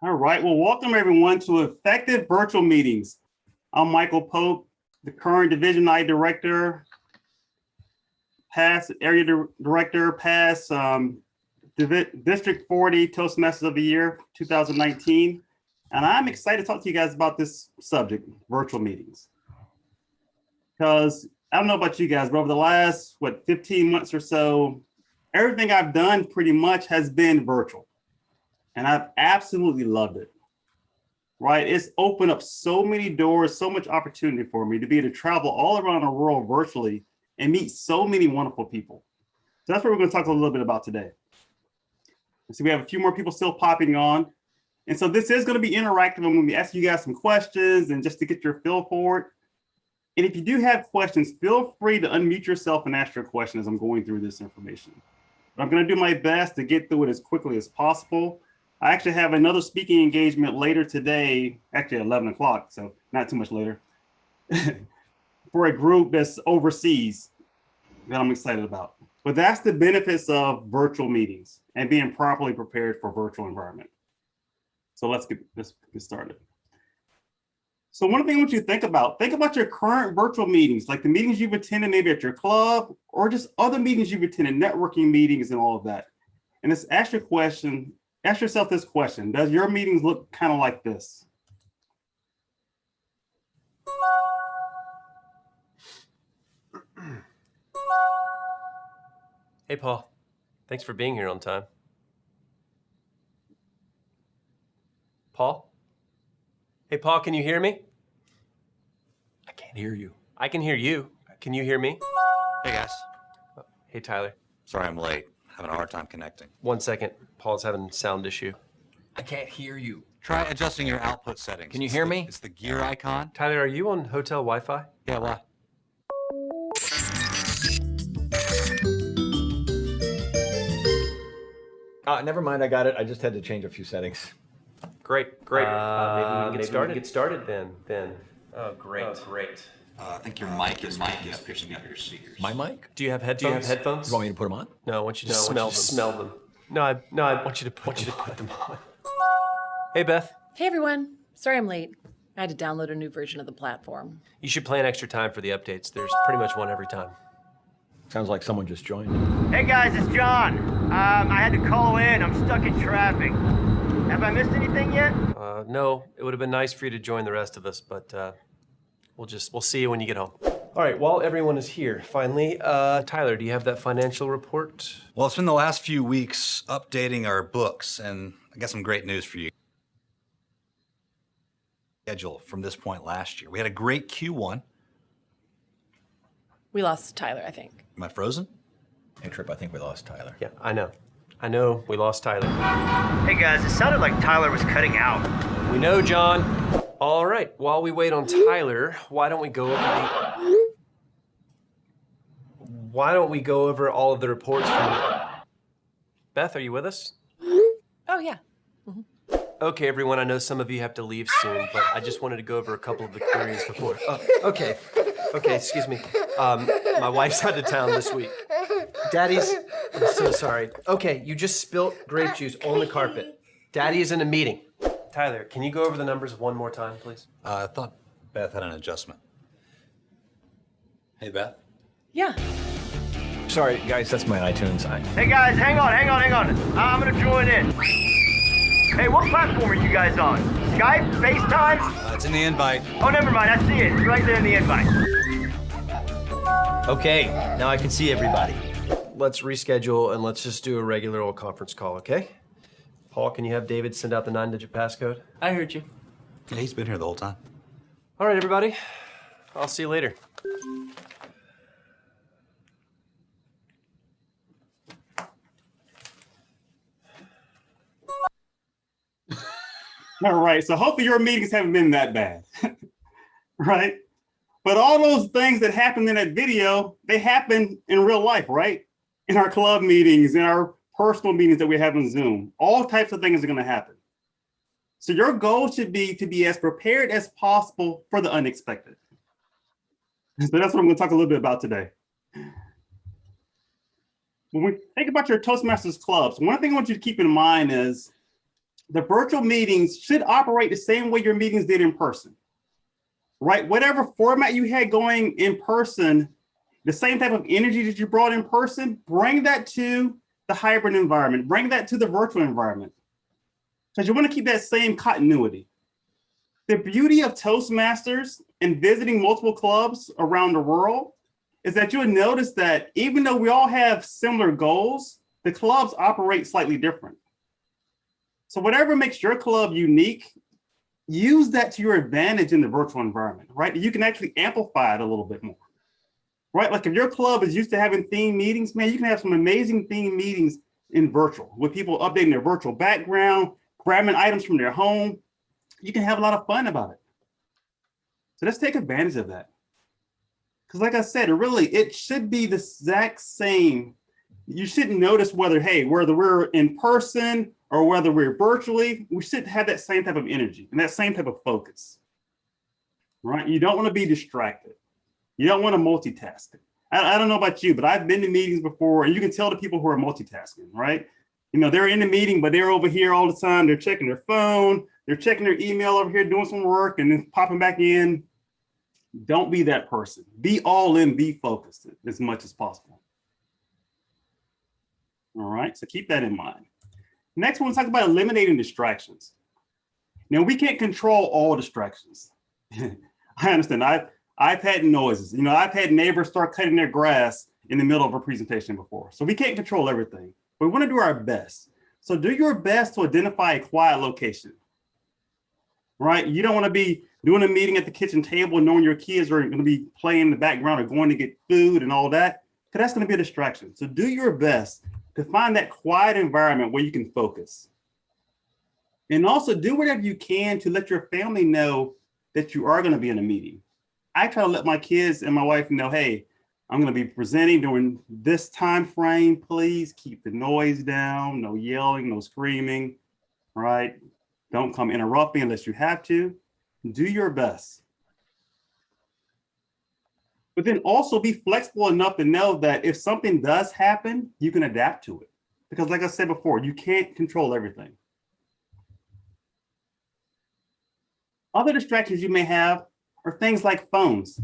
All right. Well, welcome everyone to Effective Virtual Meetings. I'm Michael Pope, the current Division I Director, past Area Director, past District 40 Toastmasters of the Year 2019. And I'm excited to talk to you guys about this subject, virtual meetings. Because I don't know about you guys, but over the last, 15 months or so, everything I've done pretty much has been virtual. And I've absolutely loved it, right? It's opened up so many doors, so much opportunity for me to be able to travel all around the world virtually and meet so many wonderful people. So that's what we're going to talk a little bit about today. So we have a few more people still popping on. And so this is going to be interactive. I'm going to be asking you guys some questions and just to get your feel for it. And if you do have questions, feel free to unmute yourself and ask your question as I'm going through this information. But I'm going to do my best to get through it as quickly as possible. I actually have another speaking engagement later today, actually at 11 o'clock, so not too much later, for a group that's overseas that I'm excited about. But that's the benefits of virtual meetings and being properly prepared for virtual environment. So let's get started. So one thing I want you to think about your current virtual meetings, like the meetings you've attended maybe at your club or just other meetings you've attended, networking meetings and all of that. And just ask yourself this question: does your meetings look kind of like this? Hey, Paul. Thanks for being here on time. Paul? Hey, Paul, can you hear me? I can't hear you. I can hear you. Can you hear me? Hey, guys. Hey, Tyler. Sorry I'm late. Having a hard time connecting. 1 second. Paul's having a sound issue. I can't hear you. Try adjusting your output settings. Can you hear me? It's the gear icon. Tyler, are you on hotel Wi-Fi? Yeah, why? Never mind, I got it. I just had to change a few settings. Great. Maybe we can get started then. Oh, great. I think your mic is picking up your speakers. My mic? Do you have headphones? You want me to put them on? No, I want you to smell them. No, I want you to put them on. Hey, Beth. Hey everyone, sorry I'm late. I had to download a new version of the platform. You should plan extra time for the updates. There's pretty much one every time. Sounds like someone just joined. Hey guys, it's John. I had to call in. I'm stuck in traffic. Have I missed anything yet? No, it would have been nice for you to join the rest of us, but we'll see you when you get home. All right, while everyone is here, finally, Tyler, do you have that financial report? Well, it's been the last few weeks updating our books, and I got some great news for you. Schedule from this point last year. We had a great Q1. We lost Tyler, I think. Am I frozen? Hey, Trip, I think we lost Tyler. Yeah, I know, we lost Tyler. Hey guys, it sounded like Tyler was cutting out. We know, John. All right, while we wait on Tyler, why don't we go over all of the reports from... Beth, are you with us? Oh yeah. Okay, everyone, I know some of you have to leave soon, but I just wanted to go over a couple of the queries before. Okay, excuse me. My wife's out of town this week. I'm so sorry. Okay, you just spilt grape juice on the carpet. Daddy is in a meeting. Tyler, can you go over the numbers one more time, please? I thought Beth had an adjustment. Hey, Beth. Yeah. Sorry, guys, that's my iTunes. Hey guys, hang on. I'm gonna join in. Hey, what platform are you guys on? Skype? FaceTime? It's in the invite. Oh, never mind. I see it. It's right there in the invite. Okay, now I can see everybody. Let's reschedule and let's just do a regular old conference call, okay? Paul, can you have David send out the 9-digit passcode? I heard you. Yeah, he's been here the whole time. All right, everybody. I'll see you later. All right, so hopefully your meetings haven't been that bad, right? But all those things that happened in that video, they happen in real life, right? In our club meetings, in our personal meetings that we have on Zoom, all types of things are gonna happen. So your goal should be to be as prepared as possible for the unexpected. So that's what I'm gonna talk a little bit about today. When we think about your Toastmasters clubs, one thing I want you to keep in mind is the virtual meetings should operate the same way your meetings did in person, right? Whatever format you had going in person, the same type of energy that you brought in person, bring that to the hybrid environment, bring that to the virtual environment, because you want to keep that same continuity. The beauty of Toastmasters and visiting multiple clubs around the world is that you'll notice that even though we all have similar goals, the clubs operate slightly different. So whatever makes your club unique, use that to your advantage in the virtual environment, right? You can actually amplify it a little bit more, right? Like if your club is used to having theme meetings, man, you can have some amazing theme meetings in virtual with people updating their virtual background, grabbing items from their home. You can have a lot of fun about it. So let's take advantage of that. Because like I said, it should be the exact same. You shouldn't notice whether we're in person or whether we're virtually, we should have that same type of energy and that same type of focus, right? You don't want to be distracted. You don't want to multitask it. I don't know about you, but I've been to meetings before and you can tell the people who are multitasking, right? You know, they're in the meeting, but they're over here all the time. They're checking their phone, they're checking their email over here, doing some work and then popping back in. Don't be that person. Be all in, be focused as much as possible. All right, so keep that in mind. Next, we'll talk about eliminating distractions. Now, we can't control all distractions. I understand. I've had noises. You know, I've had neighbors start cutting their grass in the middle of a presentation before. So we can't control everything. We want to do our best. So do your best to identify a quiet location, right? You don't want to be doing a meeting at the kitchen table knowing your kids are going to be playing in the background or going to get food and all that, because that's going to be a distraction. So do your best to find that quiet environment where you can focus. And also do whatever you can to let your family know that you are going to be in a meeting. I try to let my kids and my wife know, hey, I'm going to be presenting during this time frame. Please keep the noise down, no yelling, no screaming, right? Don't come interrupt me unless you have to. Do your best. But then also be flexible enough to know that if something does happen, you can adapt to it. Because like I said before, you can't control everything. Other distractions you may have are things like phones,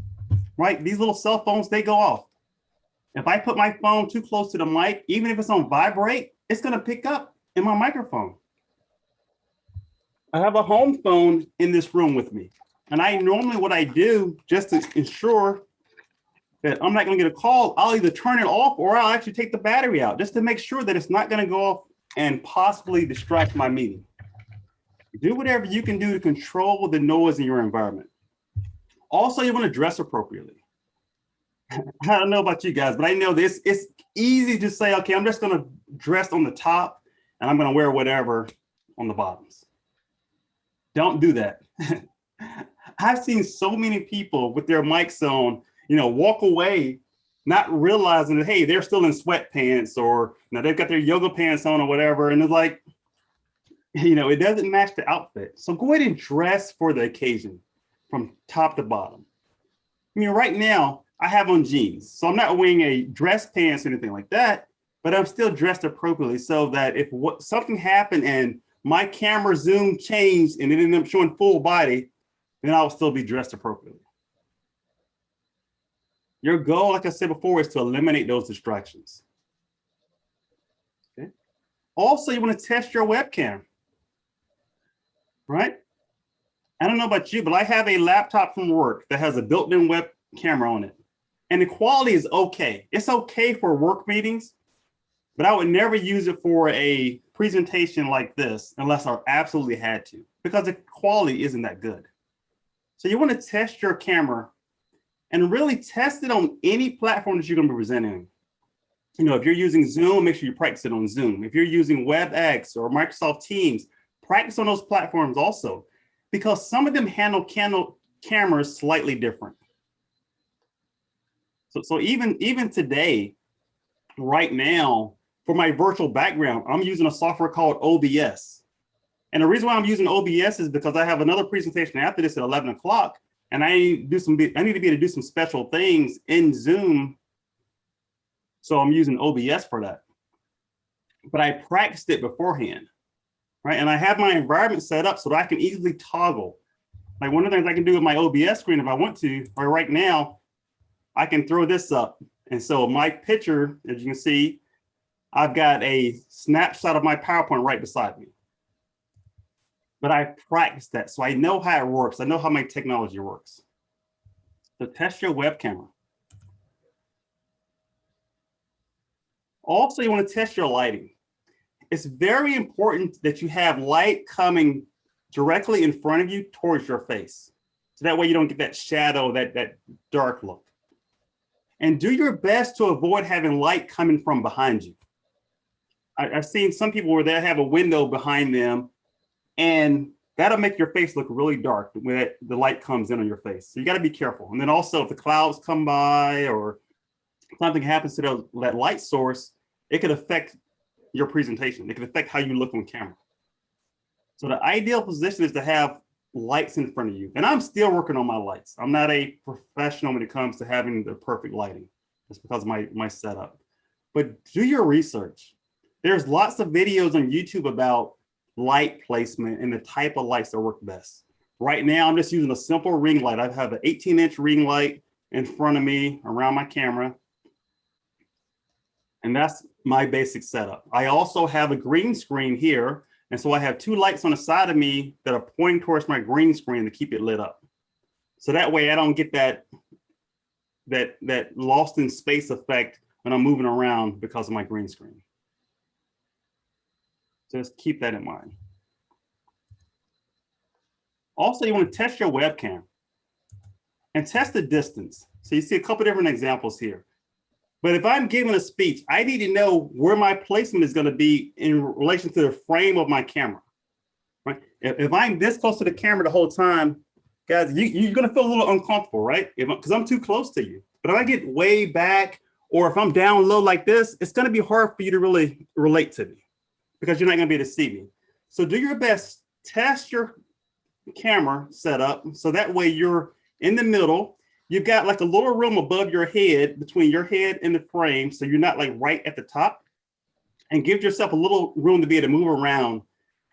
right? These little cell phones, they go off. If I put my phone too close to the mic, even if it's on vibrate, it's going to pick up in my microphone. I have a home phone in this room with me. And what I do just to ensure that I'm not going to get a call, I'll either turn it off or I'll actually take the battery out just to make sure that it's not going to go off and possibly distract my meeting. Do whatever you can do to control the noise in your environment. Also, you want to dress appropriately. I don't know about you guys, but I know this. It's easy to say, okay, I'm just going to dress on the top and I'm going to wear whatever on the bottoms. Don't do that. I've seen so many people with their mics on, walk away, not realizing that, hey, they're still in sweatpants or they've got their yoga pants on or whatever. And it's like, it doesn't match the outfit. So go ahead and dress for the occasion from top to bottom. Right now I have on jeans, so I'm not wearing a dress pants or anything like that, but I'm still dressed appropriately so that if something happened and my camera zoom changed and it ended up showing full body, then I'll still be dressed appropriately. Your goal, like I said before, is to eliminate those distractions. Okay. Also, you want to test your webcam, right? I don't know about you, but I have a laptop from work that has a built-in web camera on it. And the quality is okay. It's okay for work meetings, but I would never use it for a presentation like this unless I absolutely had to, because the quality isn't that good. So you want to test your camera and really test it on any platform that you're going to be presenting. If you're using Zoom, make sure you practice it on Zoom. If you're using WebEx or Microsoft Teams, practice on those platforms also, because some of them handle cameras slightly different. So even today, right now, for my virtual background, I'm using a software called OBS. And the reason why I'm using OBS is because I have another presentation after this at 11 o'clock, and I need to be able to do some special things in Zoom. So I'm using OBS for that. But I practiced it beforehand, right? And I have my environment set up so that I can easily toggle. Like one of the things I can do with my OBS screen if I want to, or right now, I can throw this up. And so my picture, as you can see, I've got a snapshot of my PowerPoint right beside me. But I practiced that, so I know how it works. I know how my technology works. So test your web camera. Also, you want to test your lighting. It's very important that you have light coming directly in front of you towards your face. So that way you don't get that shadow, that dark look. And do your best to avoid having light coming from behind you. I've seen some people where they have a window behind them, and that'll make your face look really dark when the light comes in on your face. So you got to be careful. And then also if the clouds come by or something happens to that light source, it could affect your presentation. It could affect how you look on camera. So the ideal position is to have lights in front of you. And I'm still working on my lights. I'm not a professional when it comes to having the perfect lighting. Just because of my setup. But do your research. There's lots of videos on YouTube about light placement and the type of lights that work best. Right now, I'm just using a simple ring light. I have an 18-inch ring light in front of me around my camera. And that's my basic setup. I also have a green screen here. And so I have two lights on the side of me that are pointing towards my green screen to keep it lit up. So that way I don't get that lost in space effect when I'm moving around because of my green screen. Just keep that in mind. Also, you want to test your webcam and test the distance. So you see a couple different examples here. But if I'm giving a speech, I need to know where my placement is going to be in relation to the frame of my camera. Right? If I'm this close to the camera the whole time, guys, you're going to feel a little uncomfortable, right? Because I'm too close to you. But if I get way back, or if I'm down low like this, it's going to be hard for you to really relate to me because you're not going to be able to see me. So do your best, test your camera setup so that way you're in the middle. You've got like a little room above your head, between your head and the frame, so you're not like right at the top, and give yourself a little room to be able to move around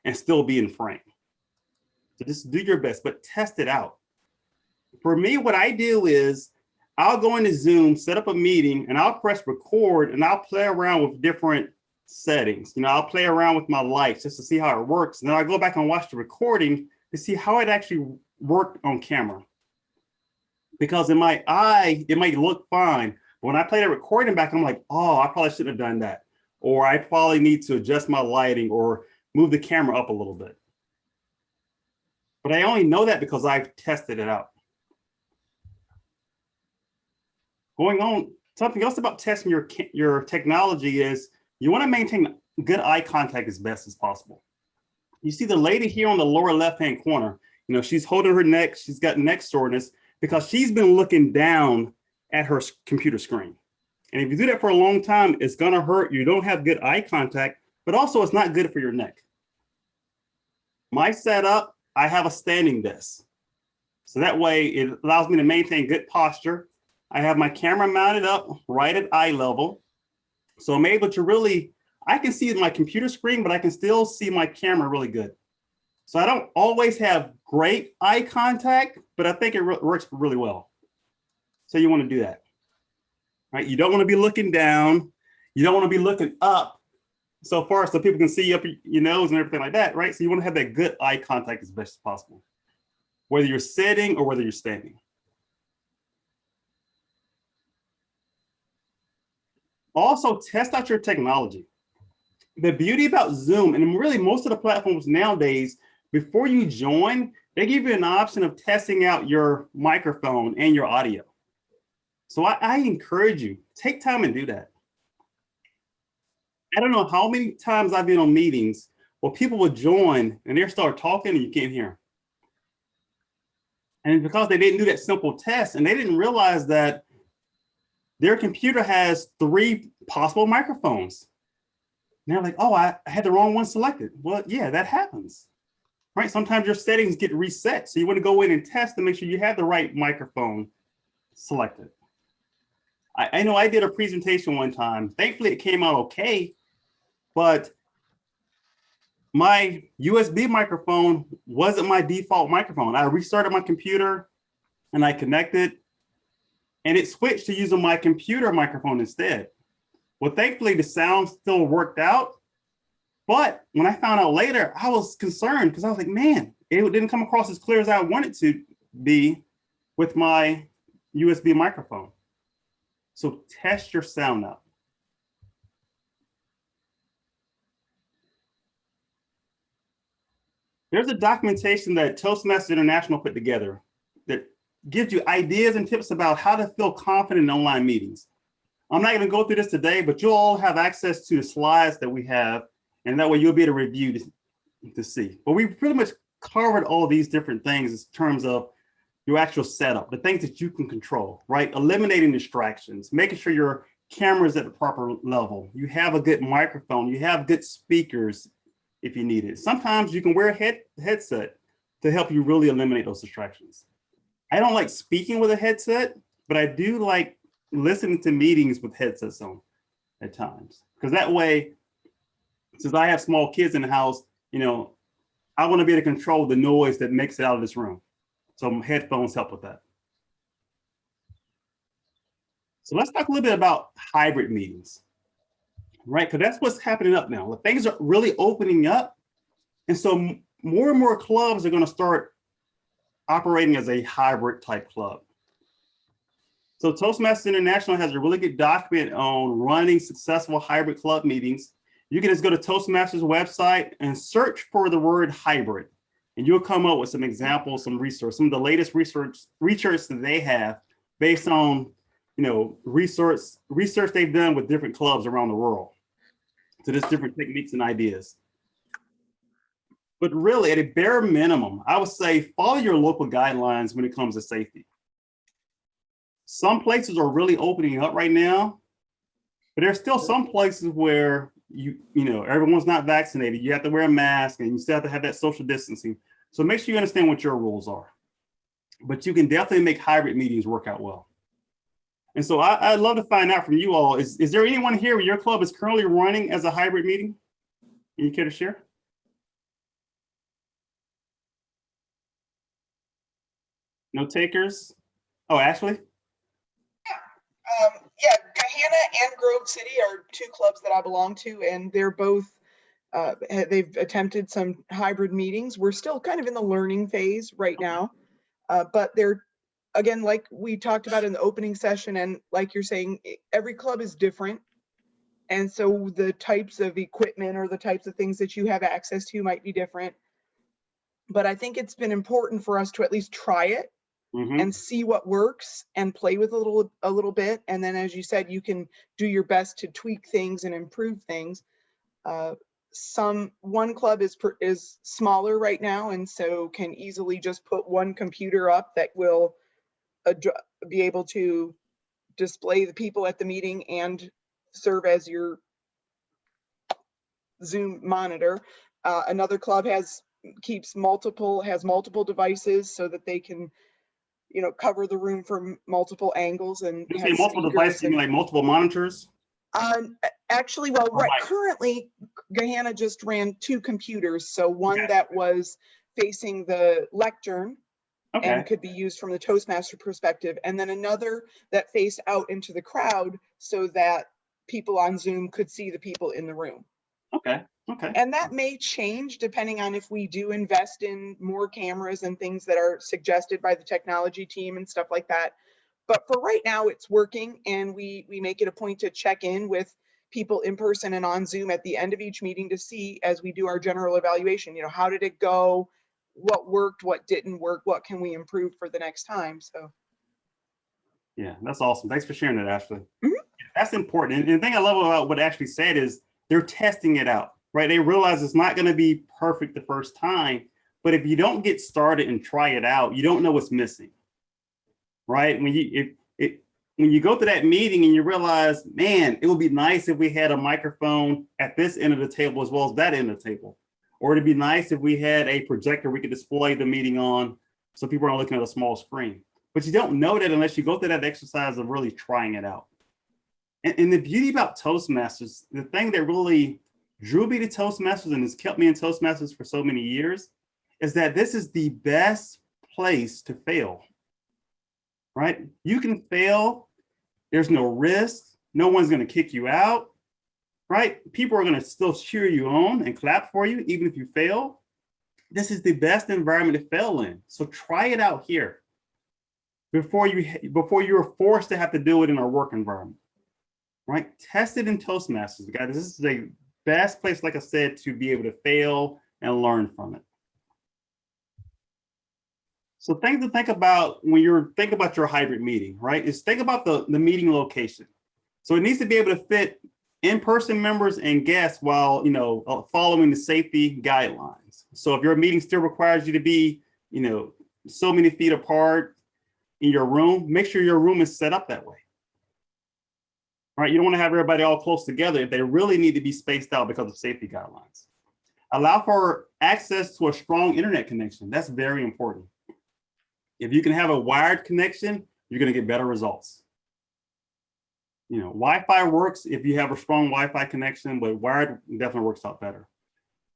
and still be in frame. So just do your best, but test it out. For me, what I do is I'll go into Zoom, set up a meeting, and I'll press record, and I'll play around with different settings. You know, I'll play around with my lights just to see how it works. And then I'll go back and watch the recording to see how it actually worked on camera. Because in my eye, it might look fine. But when I play that recording back, I'm like, oh, I probably shouldn't have done that. Or I probably need to adjust my lighting or move the camera up a little bit. But I only know that because I've tested it out. Going on, something else about testing your technology is you want to maintain good eye contact as best as possible. You see the lady here on the lower left-hand corner, you know, she's holding her neck, she's got neck soreness because she's been looking down at her computer screen. And if you do that for a long time, it's gonna hurt. You don't have good eye contact, but also it's not good for your neck. My setup, I have a standing desk. So that way it allows me to maintain good posture. I have my camera mounted up right at eye level. So I'm able to really, I can see my computer screen, but I can still see my camera really good. So I don't always have great eye contact, but I think it works really well. So you want to do that, right? You don't want to be looking down. You don't want to be looking up so far so people can see up your nose and everything like that, right? So you want to have that good eye contact as best as possible, whether you're sitting or whether you're standing. Also, test out your technology. The beauty about Zoom, and really most of the platforms nowadays, before you join, they give you an option of testing out your microphone and your audio. So I encourage you, take time and do that. I don't know how many times I've been on meetings where people would join and they start talking and you can't hear them. And it's because they didn't do that simple test and they didn't realize that their computer has 3 possible microphones. And they're like, oh, I had the wrong one selected. Well, yeah, that happens, right? Sometimes your settings get reset. So you want to go in and test to make sure you have the right microphone selected. I know I did a presentation one time. Thankfully, it came out okay, but my USB microphone wasn't my default microphone. I restarted my computer and I connected, and it switched to using my computer microphone instead. Well, thankfully the sound still worked out. But when I found out later, I was concerned because I was like, man, it didn't come across as clear as I wanted to be with my USB microphone. So test your sound out. There's a documentation that Toastmasters International put together that gives you ideas and tips about how to feel confident in online meetings. I'm not going to go through this today, but you'll all have access to the slides that we have, and that way you'll be able to review to see. But we pretty much covered all these different things in terms of your actual setup, the things that you can control, right? Eliminating distractions, making sure your camera's at the proper level. You have a good microphone, you have good speakers if you need it. Sometimes you can wear a headset to help you really eliminate those distractions. I don't like speaking with a headset, but I do like listening to meetings with headsets on at times. Because that way, since I have small kids in the house, you know, I want to be able to control the noise that makes it out of this room. So headphones help with that. So let's talk a little bit about hybrid meetings, right? Because that's what's happening up now. Things are really opening up. And so more and more clubs are going to start operating as a hybrid type club. So Toastmasters International has a really good document on running successful hybrid club meetings. You can just go to Toastmasters website and search for the word hybrid, and you'll come up with some examples, some research, some of the latest research that they have based on, you know, research they've done with different clubs around the world. So there's different techniques and ideas. But really, at a bare minimum, I would say follow your local guidelines when it comes to safety. Some places are really opening up right now, but there's still some places where you know, everyone's not vaccinated. You have to wear a mask and you still have to have that social distancing. So make sure you understand what your rules are. But you can definitely make hybrid meetings work out well. And so I'd love to find out from you all, is there anyone here where your club is currently running as a hybrid meeting? Can you care to share? No takers? Oh, Ashley? Yeah, Gahanna and Grove City are two clubs that I belong to, and they're both, they've attempted some hybrid meetings. We're still kind of in the learning phase right now, but they're, again, like we talked about in the opening session, and like you're saying, every club is different. And so the types of equipment or the types of things that you have access to might be different. But I think it's been important for us to at least try it. And see what works and play with a little bit. And then, as you said, you can do your best to tweak things and improve things. One club is smaller right now, and so can easily just put one computer up that will be able to display the people at the meeting and serve as your Zoom monitor. Another club has multiple devices so that they can, you know, cover the room from multiple angles. And you say multiple devices, you mean like multiple monitors? Actually, well, right, currently Gahanna just ran two computers. So one that was facing the lectern and could be used from the Toastmaster perspective, and then another that faced out into the crowd so that people on Zoom could see the people in the room. Okay. And that may change depending on if we do invest in more cameras and things that are suggested by the technology team and stuff like that. But for right now, it's working, and we make it a point to check in with people in person and on Zoom at the end of each meeting to see, as we do our general evaluation, you know, how did it go? What worked? What didn't work? What can we improve for the next time? So. Yeah, that's awesome. Thanks for sharing that, Ashley. That's important. And the thing I love about what Ashley said is they're testing it out. Right, they realize it's not going to be perfect the first time, but if you don't get started and try it out, you don't know what's missing. Right, when you go to that meeting and you realize, man, it would be nice if we had a microphone at this end of the table as well as that end of the table, or it'd be nice if we had a projector we could display the meeting on, so people aren't looking at a small screen. But you don't know that unless you go through that exercise of really trying it out. And the beauty about Toastmasters, the thing that really drew me to Toastmasters and has kept me in Toastmasters for so many years is that this is the best place to fail, right? You can fail. There's no risk. No one's going to kick you out, right? People are going to still cheer you on and clap for you, even if you fail. This is the best environment to fail in. So try it out here before you're forced to have to do it in our work environment, right? Test it in Toastmasters, guys. This is the best place, like I said, to be able to fail and learn from it. So things to think about when you're thinking about your hybrid meeting, right? Is think about the meeting location. So it needs to be able to fit in-person members and guests while, following the safety guidelines. So if your meeting still requires you to be, so many feet apart in your room, make sure your room is set up that way. Right? You don't want to have everybody all close together if they really need to be spaced out because of safety guidelines. Allow for access to a strong internet connection. That's very important. If you can have a wired connection, you're going to get better results. Wi-Fi works if you have a strong Wi-Fi connection, but wired definitely works out better.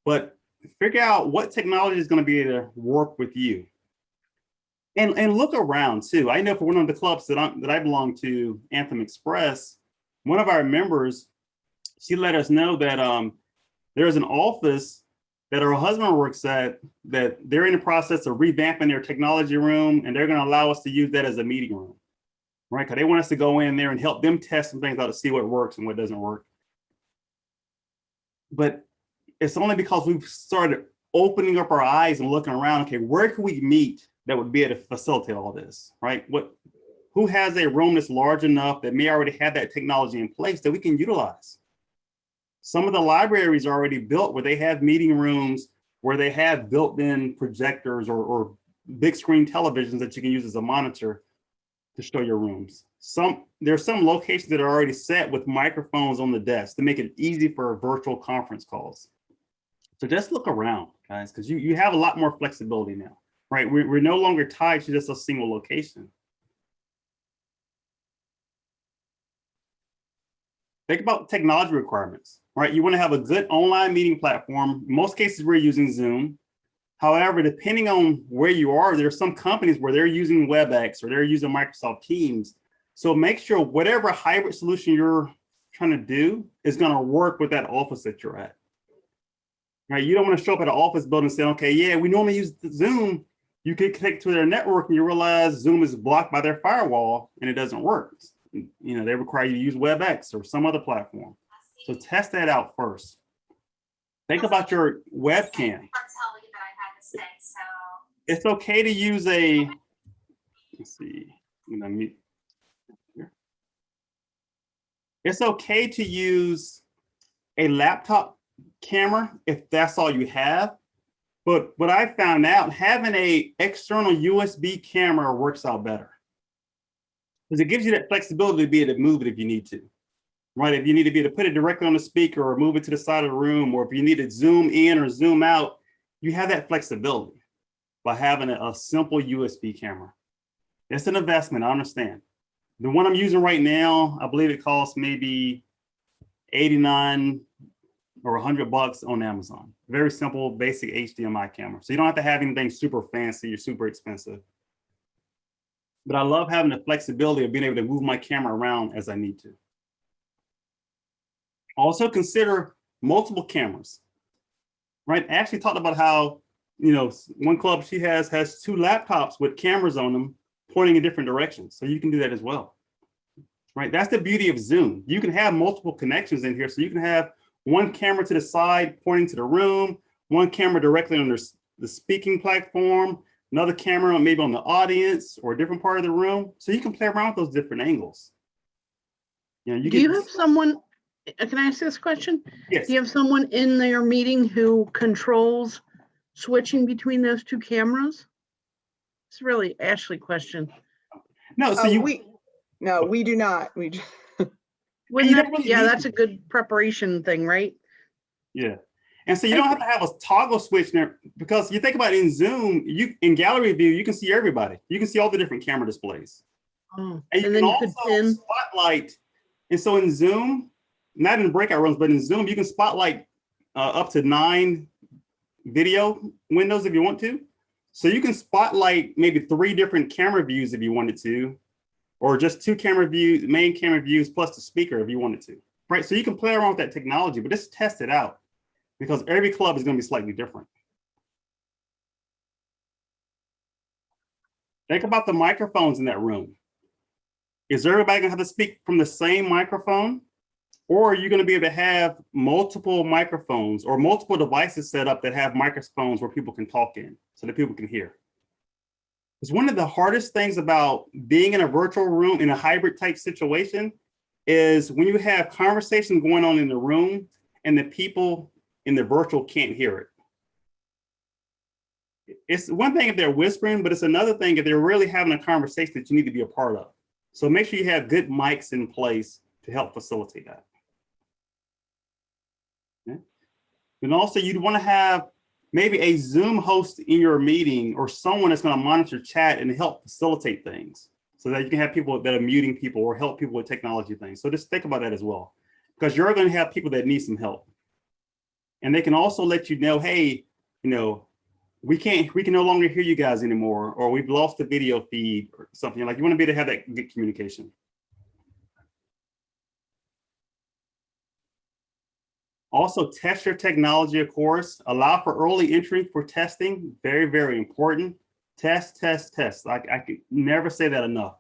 But figure out what technology is going to be able to work with you. And look around too. I know for one of the clubs that I belong to, Anthem Express, one of our members, she let us know that there's an office that her husband works at that they're in the process of revamping their technology room, and they're going to allow us to use that as a meeting room. Right, because they want us to go in there and help them test some things out to see what works and what doesn't work. But it's only because we've started opening up our eyes and looking around. Okay, where can we meet that would be able to facilitate all this, right? Who has a room that's large enough that may already have that technology in place that we can utilize? Some of the libraries are already built where they have meeting rooms where they have built-in projectors or big screen televisions that you can use as a monitor to show your rooms. There's some locations that are already set with microphones on the desk to make it easy for virtual conference calls. So just look around, guys, because you have a lot more flexibility now, right? We're no longer tied to just a single location. Think about technology requirements, right? You want to have a good online meeting platform. In most cases, we're using Zoom. However, depending on where you are, there are some companies where they're using WebEx or they're using Microsoft Teams. So make sure whatever hybrid solution you're trying to do is going to work with that office that you're at. Right? You don't want to show up at an office building and say, okay, yeah, we normally use Zoom. You can connect to their network and you realize Zoom is blocked by their firewall and it doesn't work. They require you to use WebEx or some other platform. So test that out first. Think about your webcam. It's okay to use let's see, I'm gonna mute here. It's okay to use a laptop camera if that's all you have. But what I found out, having an external USB camera works out better. Because it gives you that flexibility to be able to move it if you need to. Right? If you need to be able to put it directly on the speaker or move it to the side of the room, or if you need to zoom in or zoom out, you have that flexibility by having a simple USB camera. It's an investment, I understand. The one I'm using right now, I believe it costs maybe 89 or $100 on Amazon. Very simple, basic HDMI camera. So you don't have to have anything super fancy or super expensive. But I love having the flexibility of being able to move my camera around as I need to. Also consider multiple cameras, right? I actually talked about how, one club she has 2 laptops with cameras on them pointing in different directions. So you can do that as well, right? That's the beauty of Zoom. You can have multiple connections in here. So you can have one camera to the side pointing to the room, one camera directly on the speaking platform, another camera maybe on the audience or a different part of the room. So you can play around with those different angles. Do you have someone, can I ask this question? Yes. Do you have someone in your meeting who controls switching between those 2 cameras? It's really Ashley question. No, so we do not. Wouldn't you that, don't really yeah, need that's a good preparation thing, right? Yeah. And so you don't have to have a toggle switch there, because you think about it in Zoom, in gallery view, you can see everybody. You can see all the different camera displays. Oh, And you then can you could also pin. spotlight. And so in Zoom, not in breakout rooms, but in Zoom, you can spotlight up to 9 video windows if you want to. So you can spotlight maybe 3 different camera views if you wanted to, or just 2 camera views, main camera views plus the speaker if you wanted to, right? So you can play around with that technology, but just test it out because every club is going to be slightly different. Think about the microphones in that room. Is everybody going to have to speak from the same microphone? Or are you going to be able to have multiple microphones or multiple devices set up that have microphones where people can talk in so that people can hear? Because one of the hardest things about being in a virtual room in a hybrid type situation is when you have conversation going on in the room and the people in the virtual can't hear it. It's one thing if they're whispering, but it's another thing if they're really having a conversation that you need to be a part of. So make sure you have good mics in place to help facilitate that. Okay. And also you'd want to have maybe a Zoom host in your meeting or someone that's going to monitor chat and help facilitate things so that you can have people that are muting people or help people with technology things. So just think about that as well, because you're going to have people that need some help. And they can also let you know, hey, you know, we can no longer hear you guys anymore, or we've lost the video feed or something. Like you want to be able to have that good communication. Also test your technology, of course. Allow for early entry for testing. Very, very important. Test, test, test. I could never say that enough,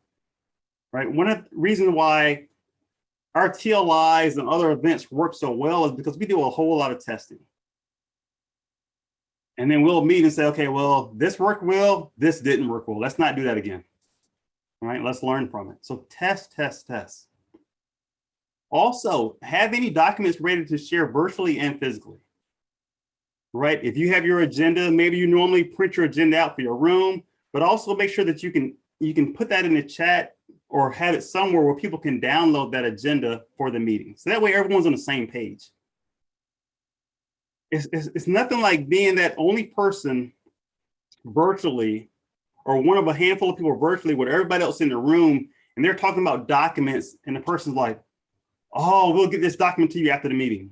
right? One of the reasons why our TLIs and other events work so well is because we do a whole lot of testing. And then we'll meet and say, okay, well, this worked well, this didn't work well. Let's not do that again. All right, let's learn from it. So test, test, test. Also, have any documents ready to share virtually and physically. Right? If you have your agenda, maybe you normally print your agenda out for your room, but also make sure that you can put that in the chat or have it somewhere where people can download that agenda for the meeting. So that way everyone's on the same page. It's nothing like being that only person virtually or one of a handful of people virtually with everybody else in the room and they're talking about documents and the person's like, oh, we'll get this document to you after the meeting.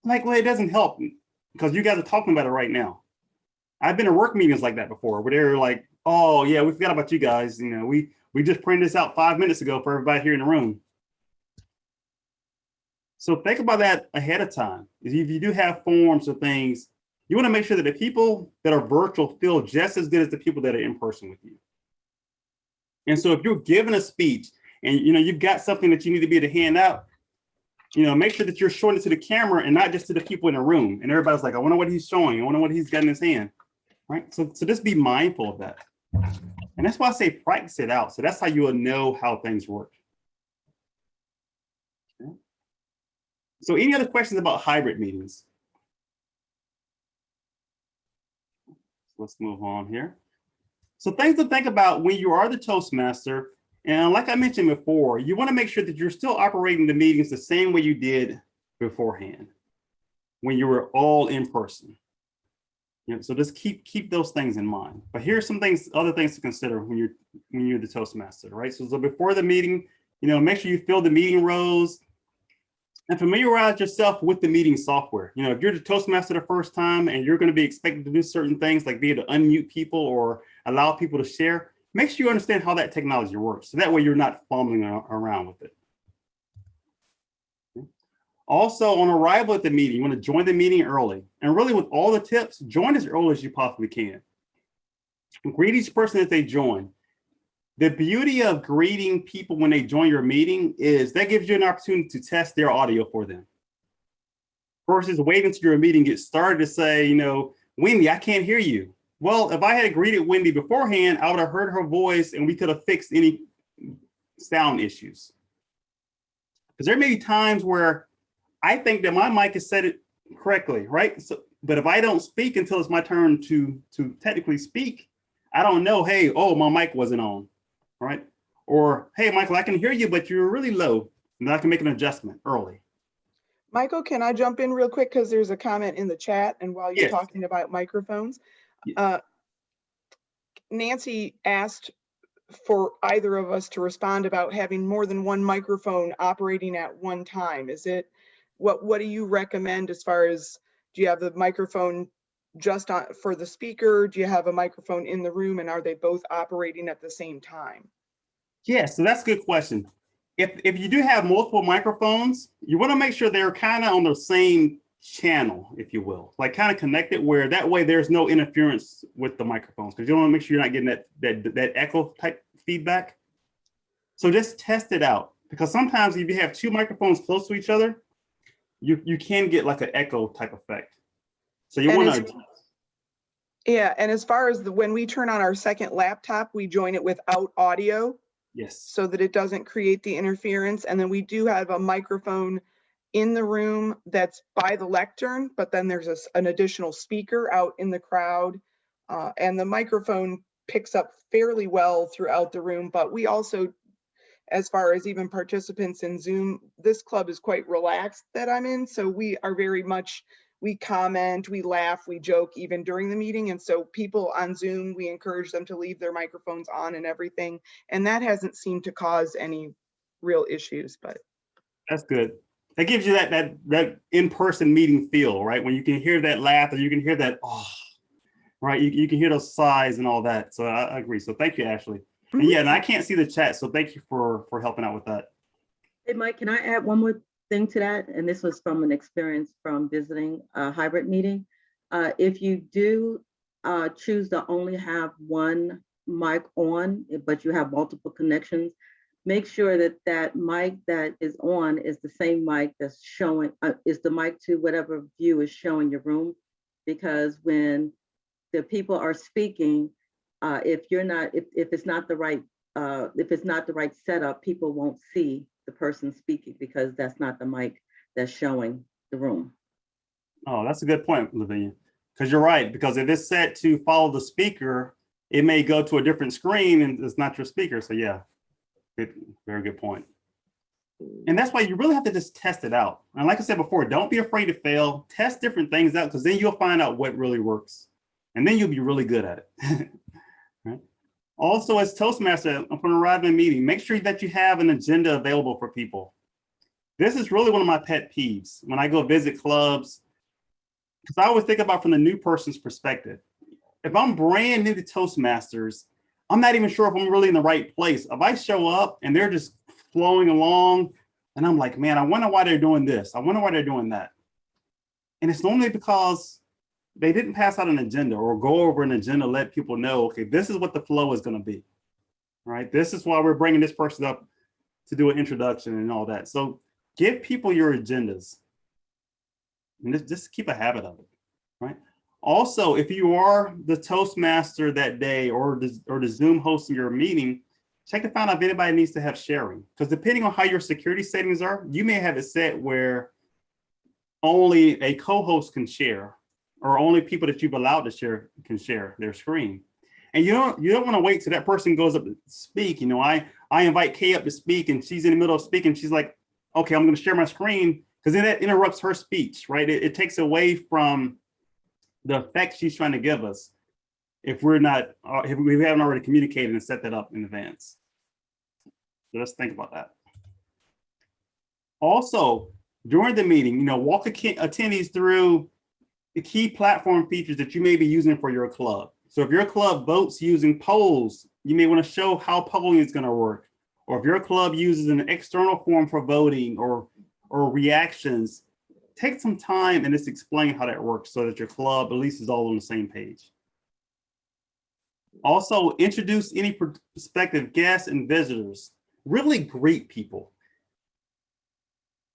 I'm like, well, it doesn't help because you guys are talking about it right now. I've been in work meetings like that before where they're like, oh yeah, we forgot about you guys. You know, we just printed this out 5 minutes ago for everybody here in the room. So think about that ahead of time. If you do have forms or things, you want to make sure that the people that are virtual feel just as good as the people that are in person with you. And so if you're giving a speech and you've got something that you need to be able to hand out, make sure that you're showing it to the camera and not just to the people in the room. And everybody's like, I wonder what he's showing. I wonder what he's got in his hand, right? So just be mindful of that. And that's why I say practice it out. So that's how you will know how things work. Okay. So any other questions about hybrid meetings? Let's move on here. So things to think about when you are the Toastmaster. And like I mentioned before, you want to make sure that you're still operating the meetings the same way you did beforehand when you were all in person. So just keep those things in mind. But here's some things, other things to consider when you're the Toastmaster, right? So before the meeting, make sure you fill the meeting rows and familiarize yourself with the meeting software. If you're the Toastmaster the first time and you're going to be expected to do certain things like be able to unmute people or allow people to share, make sure you understand how that technology works. So that way you're not fumbling around with it. Okay. Also, on arrival at the meeting, you want to join the meeting early. And really with all the tips, join as early as you possibly can. Greet each person as they join. The beauty of greeting people when they join your meeting is that gives you an opportunity to test their audio for them. Versus waiting until your meeting gets started to say, Wendy, I can't hear you. Well, if I had greeted Wendy beforehand, I would have heard her voice and we could have fixed any sound issues. Because there may be times where I think that my mic is set it correctly, right? So, but if I don't speak until it's my turn to technically speak, I don't know, hey, oh, my mic wasn't on, right? Or, hey, Michael, I can hear you, but you're really low. And I can make an adjustment early. Michael, can I jump in real quick? Because there's a comment in the chat and while you're Yes. talking about microphones. Nancy asked for either of us to respond about having more than one microphone operating at one time. Is it, what do you recommend as far as Do you have the microphone just on for the speaker? Do you have a microphone in the room, and are they both operating at the same time? Yeah, so that's a good question. If you do have multiple microphones, you want to make sure they're kind of on the same channel, if you will, like kind of connected, where that way there's no interference with the microphones, because you want to make sure you're not getting that echo type feedback. So just test it out, because sometimes if you have two microphones close to each other, you can get like an echo type effect. So you want to. Yeah, and as far as when we turn on our second laptop, we join it without audio. Yes. So that it doesn't create the interference. And then we do have a microphone in the room that's by the lectern, but then there's an additional speaker out in the crowd. And the microphone picks up fairly well throughout the room. But we also, as far as even participants in Zoom, this club is quite relaxed that I'm in. So we are very much, we comment, we laugh, we joke even during the meeting. And so people on Zoom, we encourage them to leave their microphones on and everything. And that hasn't seemed to cause any real issues, but. That's good. That gives you that in-person meeting feel, right? When you can hear that laugh, or you can hear that, oh, right? You can hear those sighs and all that. So I agree. So thank you, Ashley. And yeah, and I can't see the chat, so thank you for helping out with that. Hey, Mike, can I add one more thing to that? And this was from an experience from visiting a hybrid meeting. If you do choose to only have one mic on, but you have multiple connections, make sure that that mic that is on is the same mic that's showing, is the mic to whatever view is showing your room. Because when the people are speaking, if it's not the right setup, people won't see the person speaking, because that's not the mic that's showing the room. Oh, that's a good point, Lavinia. Because you're right. Because if it's set to follow the speaker, it may go to a different screen and it's not your speaker. So yeah, very good point. And that's why you really have to just test it out. And like I said before, don't be afraid to fail. Test different things out, because then you'll find out what really works. And then you'll be really good at it. Right? Also, as Toastmaster, upon arriving at a meeting, make sure that you have an agenda available for people. This is really one of my pet peeves when I go visit clubs, because I always think about from the new person's perspective. If I'm brand new to Toastmasters, I'm not even sure if I'm really in the right place. If I show up and they're just flowing along, and I'm like, man, I wonder why they're doing this. I wonder why they're doing that. And it's normally because they didn't pass out an agenda or go over an agenda, let people know, okay, this is what the flow is going to be, right? This is why we're bringing this person up to do an introduction and all that. So give people your agendas and just keep a habit of it, right? Also, if you are the Toastmaster that day or the Zoom hosting your meeting, check to find out if anybody needs to have sharing. Because depending on how your security settings are, you may have it set where only a co-host can share, or only people that you've allowed to share can share their screen. And you don't want to wait till that person goes up to speak. You know, I invite Kay up to speak and she's in the middle of speaking. She's like, okay, I'm going to share my screen, because then that interrupts her speech, right? It takes away from the effect she's trying to give us if we haven't already communicated and set that up in advance. So let's think about that. Also, during the meeting, walk attendees through the key platform features that you may be using for your club. So if your club votes using polls, you may want to show how polling is going to work. Or if your club uses an external form for voting or reactions, take some time and just explain how that works so that your club at least is all on the same page. Also, introduce any prospective guests and visitors. Really greet people.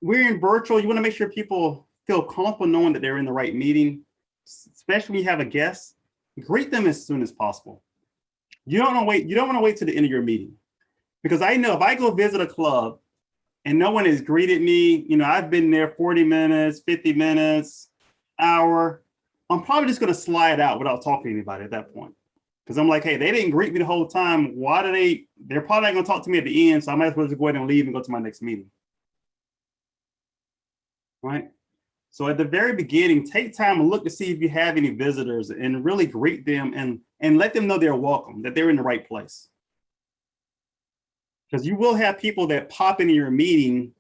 We're in virtual. You want to make sure people feel comfortable knowing that they're in the right meeting, especially when you have a guest. Greet them as soon as possible. You don't want to wait till the end of your meeting, because I know if I go visit a club and no one has greeted me, I've been there 40 minutes, 50 minutes, hour, I'm probably just going to slide out without talking to anybody at that point. Because I'm like, hey, they didn't greet me the whole time. They're probably not going to talk to me at the end, so I might as well just go ahead and leave and go to my next meeting. Right? So at the very beginning, take time and look to see if you have any visitors and really greet them and let them know they're welcome, that they're in the right place. Because you will have people that pop into your meeting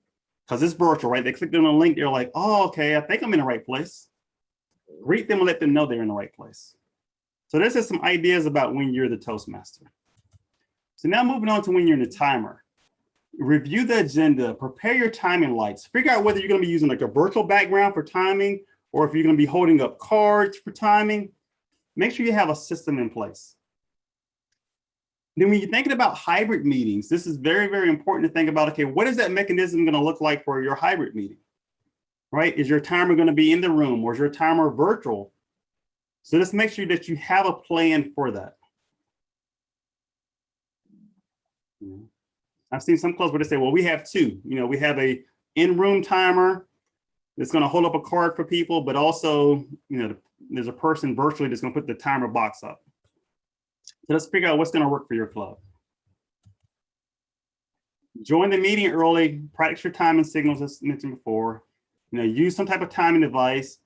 because it's virtual, right? They clicked on a link, they're like, oh, okay, I think I'm in the right place. Greet them and let them know they're in the right place. So this is some ideas about when you're the Toastmaster. So now moving on to when you're in the timer. Review the agenda, prepare your timing lights, figure out whether you're going to be using like a virtual background for timing, or if you're going to be holding up cards for timing. Make sure you have a system in place. Then when you're thinking about hybrid meetings, this is very, very important to think about, okay, what is that mechanism going to look like for your hybrid meeting, right? Is your timer going to be in the room, or is your timer virtual? So just make sure that you have a plan for that. I've seen some clubs where they say, well, we have two. We have a in-room timer that's going to hold up a card for people, but also, there's a person virtually that's going to put the timer box up. So let's figure out what's going to work for your club. Join the meeting early, practice your timing signals as mentioned before. Use some type of timing device.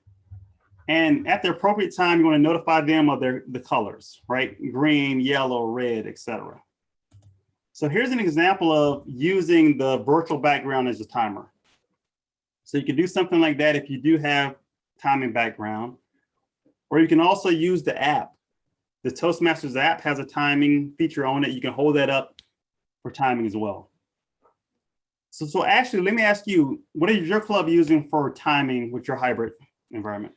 And at the appropriate time, you want to notify them of the colors, right? Green, yellow, red, etc. So here's an example of using the virtual background as a timer. So you can do something like that if you do have timing background, or you can also use the app. The Toastmasters app has a timing feature on it. You can hold that up for timing as well. So actually, let me ask you, what is your club using for timing with your hybrid environment?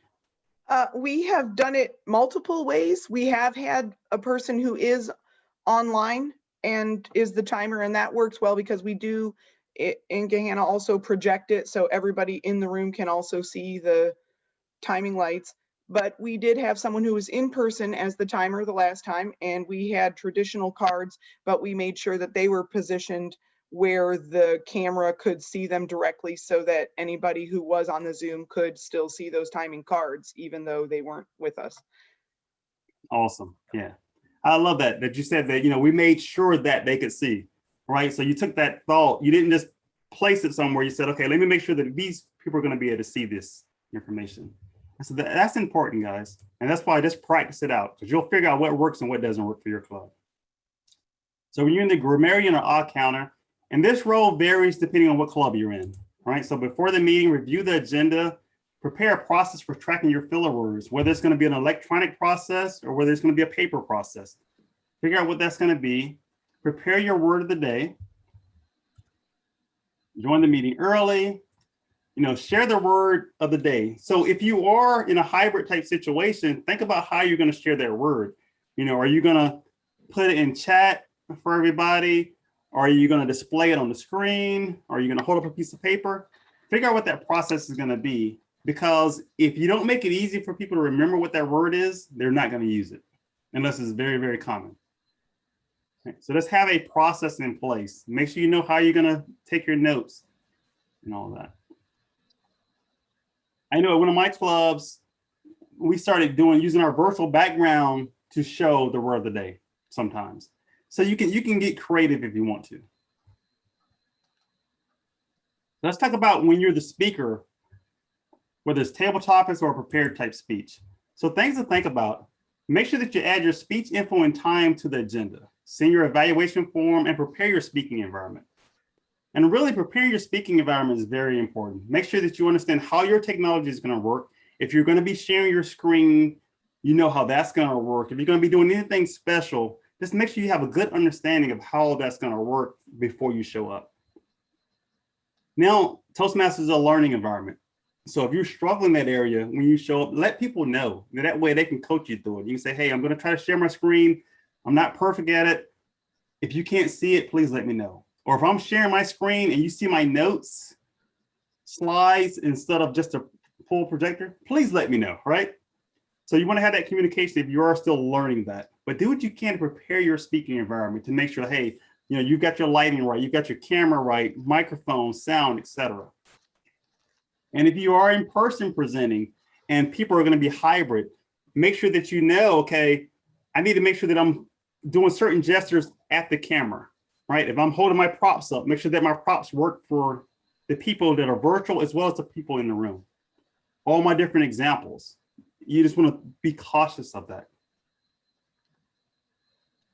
We have done it multiple ways. We have had a person who is online and is the timer, and that works well because we do in Gahanna also project it so everybody in the room can also see the timing lights. But we did have someone who was in person as the timer the last time, and we had traditional cards, but we made sure that they were positioned where the camera could see them directly so that anybody who was on the Zoom could still see those timing cards, even though they weren't with us. Awesome. Yeah. I love that you said that, we made sure that they could see, right? So you took that thought, you didn't just place it somewhere. You said, okay, let me make sure that these people are going to be able to see this information. And so that's important, guys. And that's why I just practice it out, because you'll figure out what works and what doesn't work for your club. So when you're in the grammarian or odd counter, and this role varies depending on what club you're in, right? So before the meeting, review the agenda, prepare a process for tracking your filler words, whether it's going to be an electronic process or whether it's going to be a paper process. Figure out what that's going to be. Prepare your word of the day. Join the meeting early. Share the word of the day. So if you are in a hybrid type situation, think about how you're going to share that word. Are you going to put it in chat for everybody? Are you going to display it on the screen? Are you going to hold up a piece of paper? Figure out what that process is going to be. Because if you don't make it easy for people to remember what that word is, they're not going to use it unless it's very, very common. Okay, so let's have a process in place. Make sure you know how you're going to take your notes and all that. I know at one of my clubs, we started using our virtual background to show the word of the day sometimes. So you can get creative if you want to. Let's talk about when you're the speaker, whether it's table topics or a prepared type speech. So things to think about. Make sure that you add your speech info and time to the agenda. Send your evaluation form and prepare your speaking environment. And really preparing your speaking environment is very important. Make sure that you understand how your technology is going to work. If you're going to be sharing your screen, you know how that's going to work. If you're going to be doing anything special, just make sure you have a good understanding of how that's going to work before you show up. Now, Toastmasters is a learning environment. So if you're struggling in that area, when you show up, let people know. That way they can coach you through it. You can say, hey, I'm going to try to share my screen. I'm not perfect at it. If you can't see it, please let me know. Or if I'm sharing my screen and you see my notes, slides, instead of just a full projector, please let me know, right? So you want to have that communication if you are still learning that. But do what you can to prepare your speaking environment to make sure, hey, you've got your lighting right, you've got your camera right, microphone, sound, etc. And if you are in person presenting and people are going to be hybrid, make sure that okay, I need to make sure that I'm doing certain gestures at the camera, right? If I'm holding my props up, make sure that my props work for the people that are virtual as well as the people in the room. All my different examples. You just want to be cautious of that.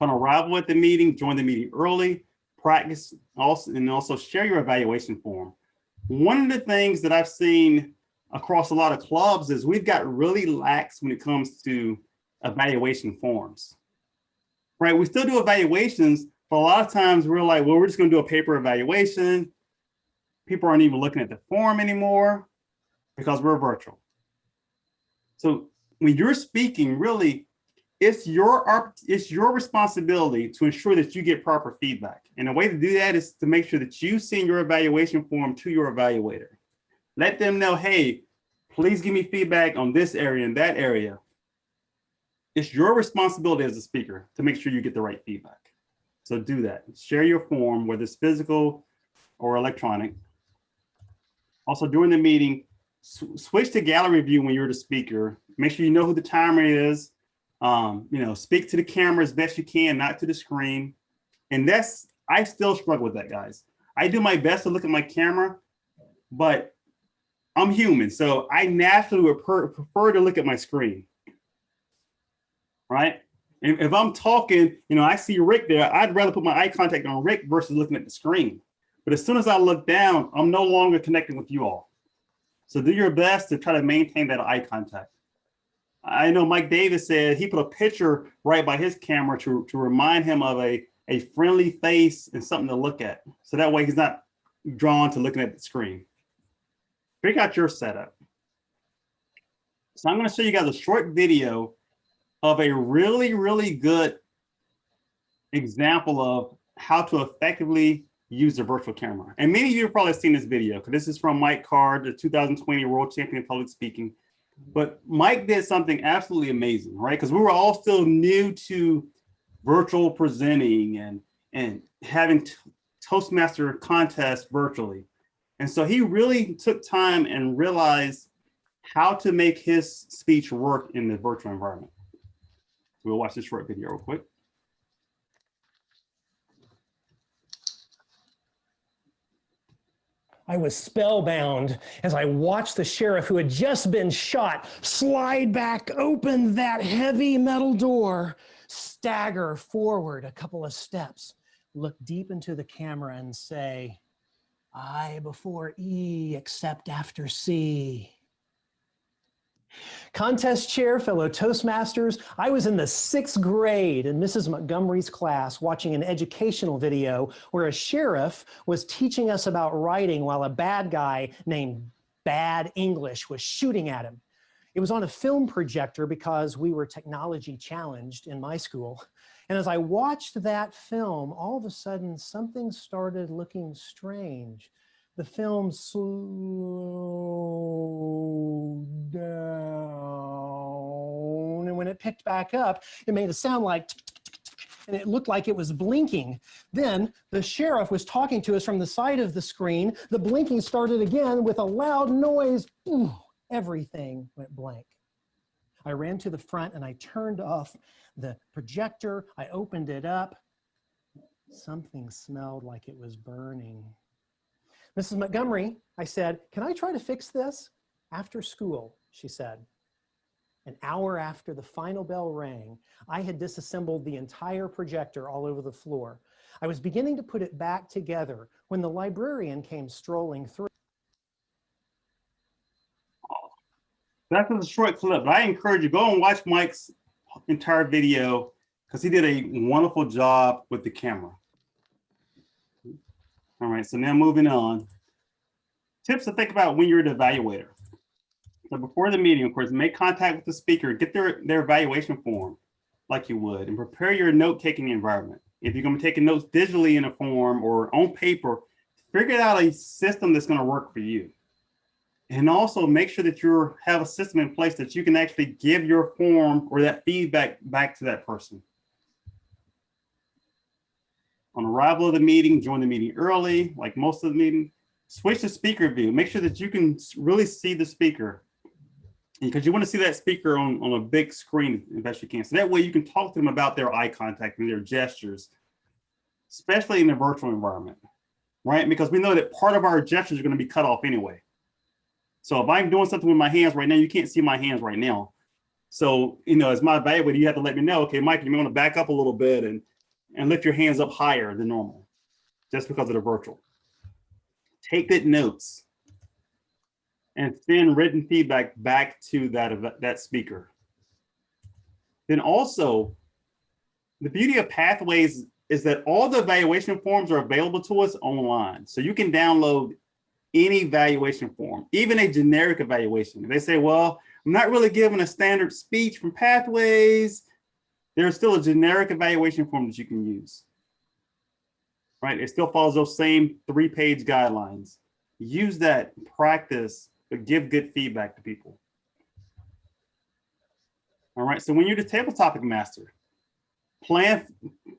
On arrival at the meeting, join the meeting early, practice also, and also share your evaluation form. One of the things that I've seen across a lot of clubs is we've got really lax when it comes to evaluation forms, right? We still do evaluations, but a lot of times we're like, well, we're just going to do a paper evaluation. People aren't even looking at the form anymore because we're virtual. So when you're speaking, really, it's your responsibility to ensure that you get proper feedback. And the way to do that is to make sure that you send your evaluation form to your evaluator. Let them know, hey, please give me feedback on this area and that area. It's your responsibility as a speaker to make sure you get the right feedback. So do that. Share your form, whether it's physical or electronic. Also, during the meeting, switch to gallery view when you're the speaker. Make sure you know who the timer is. Speak to the camera as best you can, not to the screen. And I still struggle with that, guys. I do my best to look at my camera, but I'm human. So I naturally would prefer to look at my screen, right? And if I'm talking, I see Rick there, I'd rather put my eye contact on Rick versus looking at the screen. But as soon as I look down, I'm no longer connecting with you all. So do your best to try to maintain that eye contact. I know Mike Davis said he put a picture right by his camera to remind him of a friendly face and something to look at. So that way he's not drawn to looking at the screen. Figure out your setup. So I'm going to show you guys a short video of a really, really good example of how to effectively use the virtual camera. And many of you have probably seen this video because this is from Mike Card, the 2020 World Champion in Public Speaking. But Mike did something absolutely amazing, right? Because we were all still new to virtual presenting and having Toastmaster contests virtually. And so he really took time and realized how to make his speech work in the virtual environment. We'll watch this short video real quick. I was spellbound as I watched the sheriff who had just been shot slide back open that heavy metal door, stagger forward a couple of steps, look deep into the camera and say, I before E, except after C. Contest chair, fellow Toastmasters, I was in the 6th grade in Mrs. Montgomery's class watching an educational video where a sheriff was teaching us about writing while a bad guy named Bad English was shooting at him. It was on a film projector because we were technology challenged in my school. And as I watched that film, all of a sudden something started looking strange. The film slowed down, and when it picked back up, it made a sound like, and it looked like it was blinking. Then the sheriff was talking to us from the side of the screen. The blinking started again with a loud noise. Ooh, everything went blank. I ran to the front and I turned off the projector. I opened it up. Something smelled like it was burning. Mrs. Montgomery, I said, can I try to fix this? After school, she said. An hour after the final bell rang, I had disassembled the entire projector all over the floor. I was beginning to put it back together when the librarian came strolling through. That was a short clip, but I encourage you, go and watch Mike's entire video because he did a wonderful job with the camera. All right, so now moving on. Tips to think about when you're the evaluator. So before the meeting, of course, make contact with the speaker, get their evaluation form like you would, and prepare your note-taking environment. If you're gonna be taking notes digitally in a form or on paper, figure out a system that's gonna work for you. And also make sure that you have a system in place that you can actually give your form or that feedback back to that person. On arrival of the meeting, join the meeting early, like most of the meeting. Switch to speaker view. Make sure that you can really see the speaker because you want to see that speaker on a big screen as best you can. So that way you can talk to them about their eye contact and their gestures, especially in the virtual environment, right? Because we know that part of our gestures are going to be cut off anyway. So if I'm doing something with my hands right now, you can't see my hands right now. So, as my evaluator, you have to let me know, okay, Mike, you may want to back up a little bit and lift your hands up higher than normal, just because of the virtual. Take good notes. and send written feedback back to that speaker. Then also, the beauty of Pathways is that all the evaluation forms are available to us online. So you can download any evaluation form, even a generic evaluation. If they say, well, I'm not really giving a standard speech from Pathways, there's still a generic evaluation form that you can use, right? It still follows those same 3-page guidelines. Use that, practice, but give good feedback to people. All right, so when you're the table topic master, plan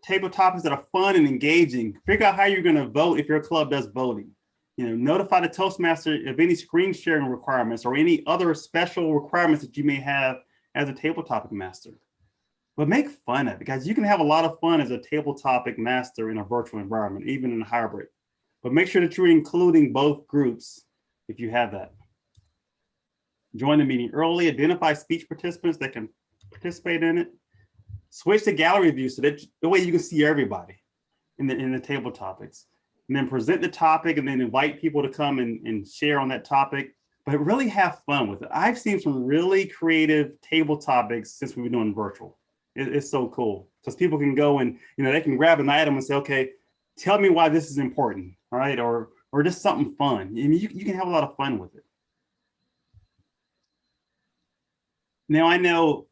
table topics that are fun and engaging. Figure out how you're gonna vote if your club does voting. Notify the Toastmaster of any screen sharing requirements or any other special requirements that you may have as a table topic master. But make fun of it, because you can have a lot of fun as a table topic master in a virtual environment, even in a hybrid. But make sure that you're including both groups if you have that. Join the meeting early, identify speech participants that can participate in it. Switch to gallery view so that the way you can see everybody in the table topics. And then present the topic and then invite people to come and share on that topic, but really have fun with it. I've seen some really creative table topics since we've been doing virtual. It's so cool because people can go and, they can grab an item and say, okay, tell me why this is important, right? Or just something fun. I mean, you can have a lot of fun with it. Now I know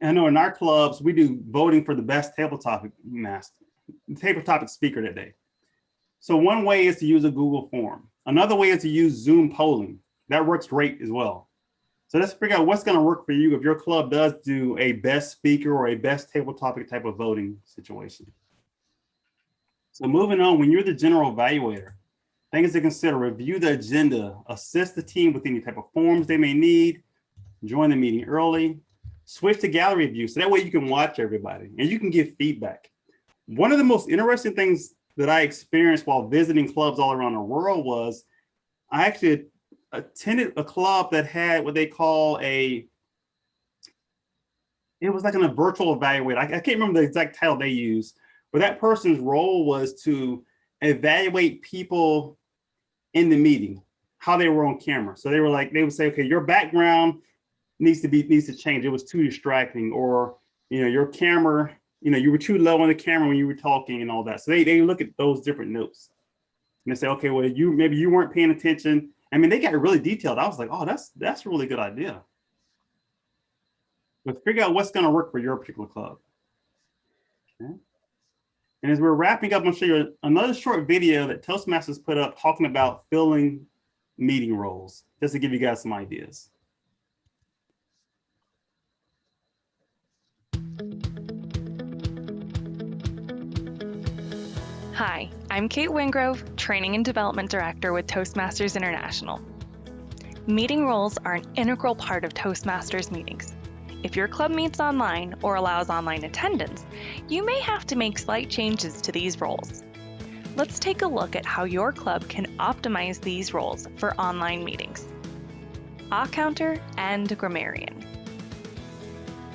in our clubs, we do voting for the best table topic speaker that day. So one way is to use a Google form. Another way is to use Zoom polling. That works great as well. So let's figure out what's going to work for you if your club does do a best speaker or a best table topic type of voting situation. So moving on, when you're the general evaluator, things to consider: review the agenda, assist the team with any type of forms they may need, join the meeting early, switch to gallery view so that way you can watch everybody and you can give feedback. One of the most interesting things that I experienced while visiting clubs all around the world was I actually attended a club that had what they call it was like a virtual evaluator. I can't remember the exact title they used, but that person's role was to evaluate people in the meeting, how they were on camera. So they would say, okay, your background needs to change. It was too distracting, or your camera, you were too low on the camera when you were talking and all that. So they look at those different notes and they say, okay, well, maybe you weren't paying attention. I mean, they got really detailed. I was like, oh, that's a really good idea. But figure out what's going to work for your particular club. Okay. And as we're wrapping up, I'm going to show you another short video that Toastmasters put up talking about filling meeting roles, just to give you guys some ideas. Hi, I'm Kate Wingrove, Training and Development Director with Toastmasters International. Meeting roles are an integral part of Toastmasters meetings. If your club meets online or allows online attendance, you may have to make slight changes to these roles. Let's take a look at how your club can optimize these roles for online meetings. Counter and Grammarian.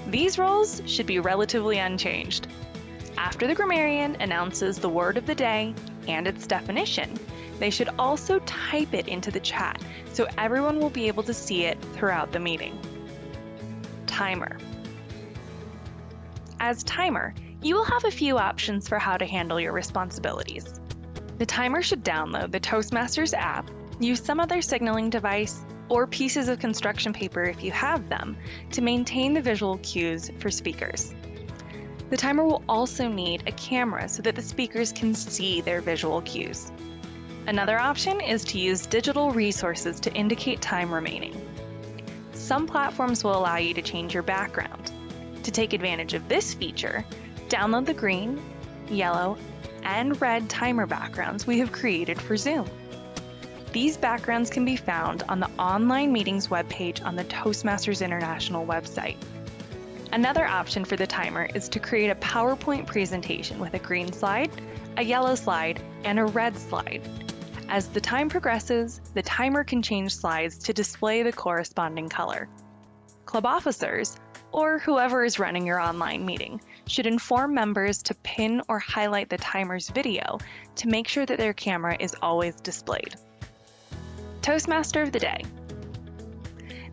These roles should be relatively unchanged. After the grammarian announces the word of the day and its definition, they should also type it into the chat so everyone will be able to see it throughout the meeting. Timer. As timer, you will have a few options for how to handle your responsibilities. The timer should download the Toastmasters app, use some other signaling device, or pieces of construction paper if you have them, to maintain the visual cues for speakers. The timer will also need a camera so that the speakers can see their visual cues. Another option is to use digital resources to indicate time remaining. Some platforms will allow you to change your background. To take advantage of this feature, download the green, yellow, and red timer backgrounds we have created for Zoom. These backgrounds can be found on the online meetings webpage on the Toastmasters International website. Another option for the timer is to create a PowerPoint presentation with a green slide, a yellow slide, and a red slide. As the time progresses, the timer can change slides to display the corresponding color. Club officers, or whoever is running your online meeting, should inform members to pin or highlight the timer's video to make sure that their camera is always displayed. Toastmaster of the Day.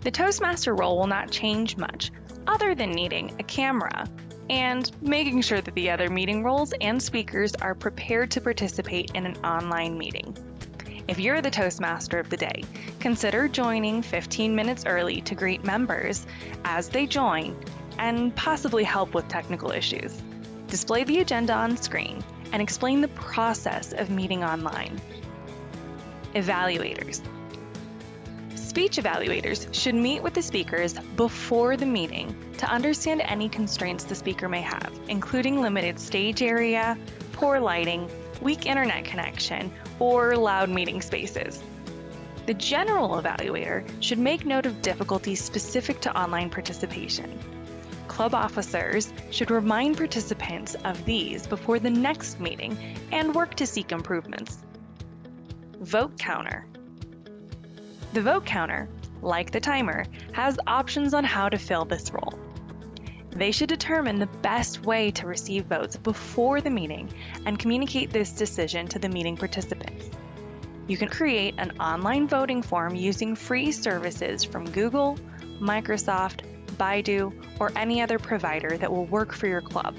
The Toastmaster role will not change much, other than needing a camera and making sure that the other meeting roles and speakers are prepared to participate in an online meeting. If you're the Toastmaster of the day, consider joining 15 minutes early to greet members as they join and possibly help with technical issues. Display the agenda on screen and explain the process of meeting online. Evaluators. Speech evaluators should meet with the speakers before the meeting to understand any constraints the speaker may have, including limited stage area, poor lighting, weak internet connection, or loud meeting spaces. The general evaluator should make note of difficulties specific to online participation. Club officers should remind participants of these before the next meeting and work to seek improvements. Vote counter. The vote counter, like the timer, has options on how to fill this role. They should determine the best way to receive votes before the meeting and communicate this decision to the meeting participants. You can create an online voting form using free services from Google, Microsoft, Baidu, or any other provider that will work for your club.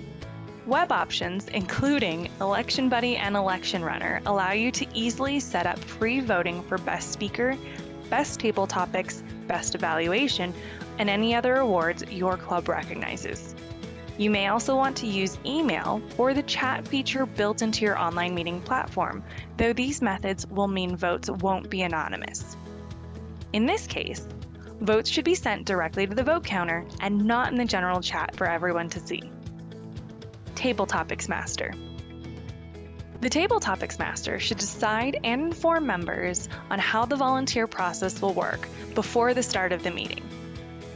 Web options, including Election Buddy and Election Runner, allow you to easily set up free voting for Best Speaker, Best Table Topics, Best Evaluation, and any other awards your club recognizes. You may also want to use email or the chat feature built into your online meeting platform, though these methods will mean votes won't be anonymous. In this case, votes should be sent directly to the vote counter and not in the general chat for everyone to see. Table Topics Master. The Table Topics Master should decide and inform members on how the volunteer process will work before the start of the meeting.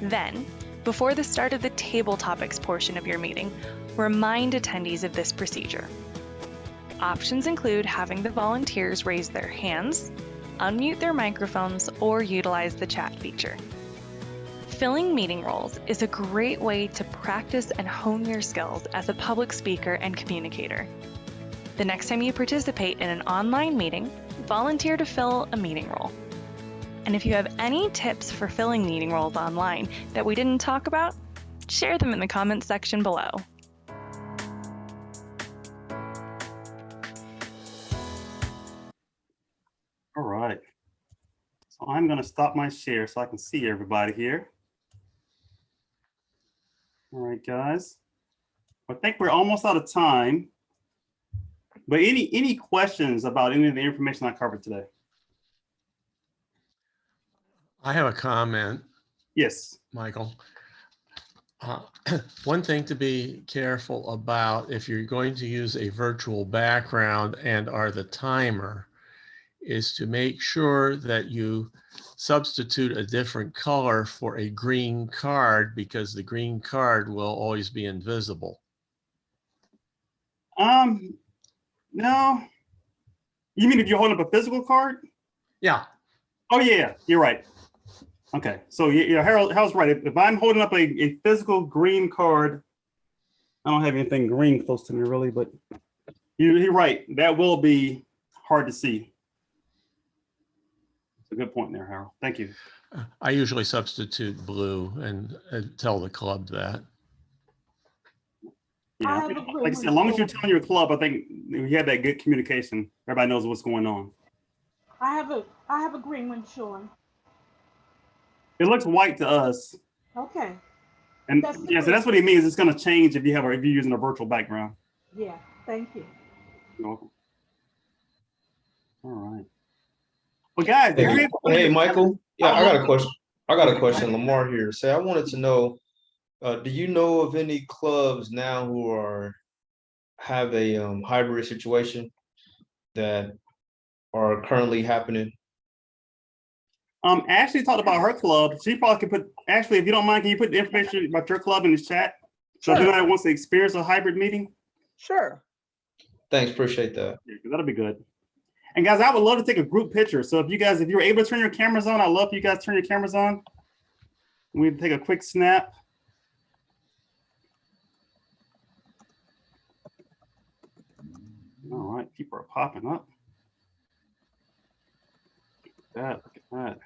Then, before the start of the table topics portion of your meeting, remind attendees of this procedure. Options include having the volunteers raise their hands, unmute their microphones, or utilize the chat feature. Filling meeting roles is a great way to practice and hone your skills as a public speaker and communicator. The next time you participate in an online meeting, volunteer to fill a meeting role. And if you have any tips for filling meeting roles online that we didn't talk about, share them in the comments section below. All right. So I'm going to stop my share so I can see everybody here. All right, guys. I think we're almost out of time. But any questions about any of the information I covered today? I have a comment. Yes. Michael. One thing to be careful about if you're going to use a virtual background and are the timer is to make sure that you substitute a different color for a green card, because the green card will always be invisible. No. You mean if you're holding up a physical card? Yeah. Oh yeah, you're right. Okay, so yeah, Harold's right. If I'm holding up a physical green card, I don't have anything green close to me really, but you're right. That will be hard to see. It's a good point there, Harold. Thank you. I usually substitute blue and tell the club that. Yeah, like I said, as long as you're telling your club, I think you have that good communication. Everybody knows what's going on. I have a green one showing. It looks white to us. Okay. And yeah, so that's what he means. It's going to change if you're using a virtual background. Yeah, thank you. You're welcome. All right. Well, guys, hey, Michael. Yeah, I got a question. I Lamar here. I wanted to know, do you know of any clubs now who have a hybrid situation that are currently happening? Ashley talked about her club. She probably could put, Ashley, if you don't mind, can you put the information about your club in the chat? So if anybody wants to experience a hybrid meeting? Sure. Thanks, appreciate that. Yeah, that'll be good. And guys, I would love to take a group picture. So if you're able to turn your cameras on, I'd love for you guys to turn your cameras on. We can take a quick snap. All right, people are popping up. Look at that.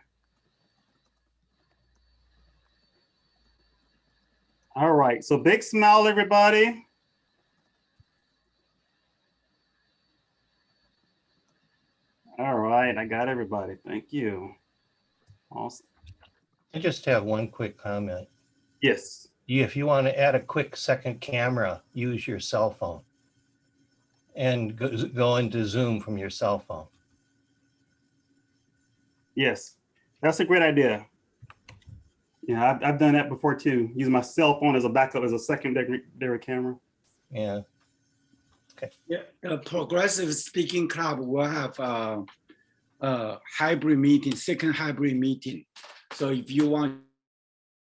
right, so big smile, everybody. All right, I got everybody. Thank you. Awesome. I just have one quick comment. Yes. If you want to add a quick second camera, use your cell phone and go into Zoom from your cell phone. Yes, that's a great idea. Yeah, I've done that before too. Using my cell phone as a backup, as a secondary camera. Yeah. Okay. Yeah, Progressive Speaking Club will have a hybrid meeting, second hybrid meeting. So if you want